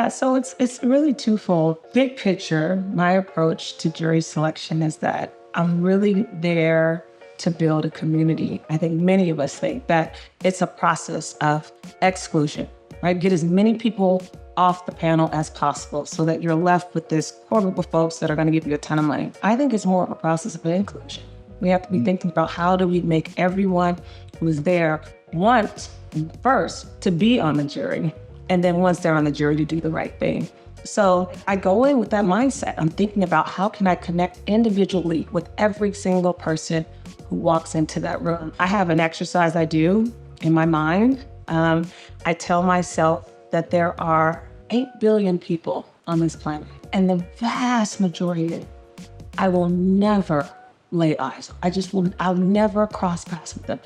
Yeah, so it's really twofold. Big picture, my approach to jury selection is that I'm really there to build a community. I think many of us think that it's a process of exclusion, right? Get as many people off the panel as possible so that you're left with this core group of folks that are going to give you a ton of money. I think it's more of a process of inclusion. We have to be thinking about how do we make everyone who's there want first to be on the jury, and then once they're on the jury to do the right thing. So I go in with that mindset. I'm thinking about how can I connect individually with every single person who walks into that room. I have an exercise I do in my mind. I tell myself that there are 8 billion people on this planet, and the vast majority I will never lay eyes on. I'll never cross paths with them.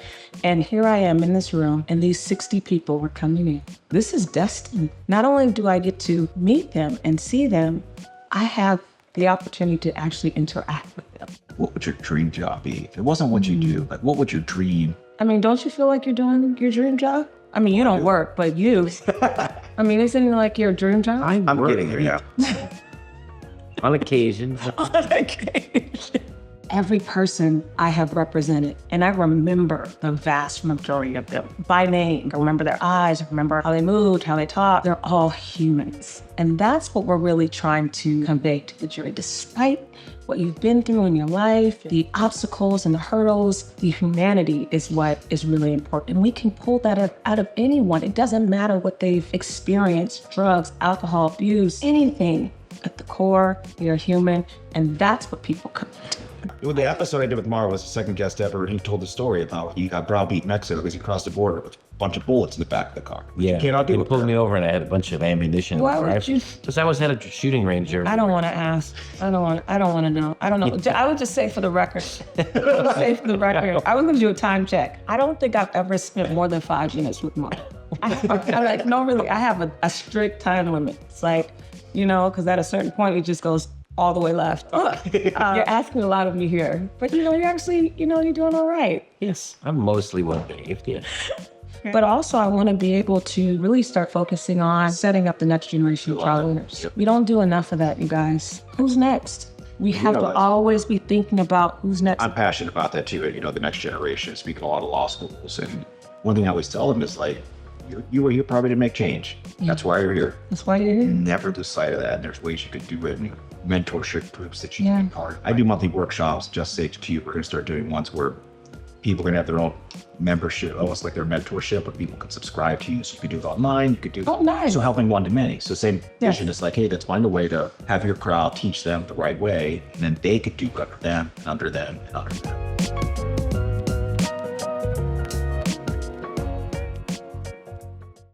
And here I am in this room, and these 60 people were coming in. This is destiny. Not only do I get to meet them and see them, I have the opportunity to actually interact with them. What would your dream job be? If it wasn't what you do, like what would your dream? I mean, don't you feel like you're doing your dream job? I mean, you don't work, but you. I mean, isn't it like your dream job? I'm getting there, yeah. On occasion. On occasion. Every person I have represented, and I remember the vast majority of them by name. I remember their eyes, I remember how they moved, how they talked. They're all humans. And that's what we're really trying to convey to the jury. Despite what you've been through in your life, the obstacles and the hurdles, the humanity is what is really important. And we can pull that out of anyone. It doesn't matter what they've experienced, drugs, alcohol, abuse, anything. At the core, you're human, and that's what people come to. Well, the episode I did with Mara was the second guest ever, and he told the story about he got browbeat in Mexico because he crossed the border with a bunch of bullets in the back of the car. Yeah, you cannot do they it. pulled me over and I had a bunch of ammunition. Why would you? Because I was at a shooting range. I don't want to ask. I don't want to know. I don't know. I would just say for the record. I was going to do a time check. I don't think I've ever spent more than 5 minutes with Mara. I'm like, no, really. I have a strict time limit. It's like, because at a certain point it just goes all the way left. You're asking a lot of me here, but you're actually, you're doing all right. Yes, I'm mostly well behaved. Yeah. But also I want to be able to really start focusing on setting up the next generation of trial lawyers. We don't do enough of that, you guys. Who's next? We have to always be thinking about who's next. I'm passionate about that too. The next generation, speaking a lot of law schools. And one thing I always tell them is like, you were here probably to make change. That's why you're here. That's why you're here. Never lose sight of that. And there's ways you could do it. Mentorship groups that you can be part of. I do monthly workshops, just say to you, we're going to start doing ones where people are going to have their own membership, almost like their mentorship, where people can subscribe to you. So you could do it online, you could do nice. So helping one to many. So same vision is like, hey, let's find a way to have your crowd teach them the right way, and then they could do good for them, and under them, and under them.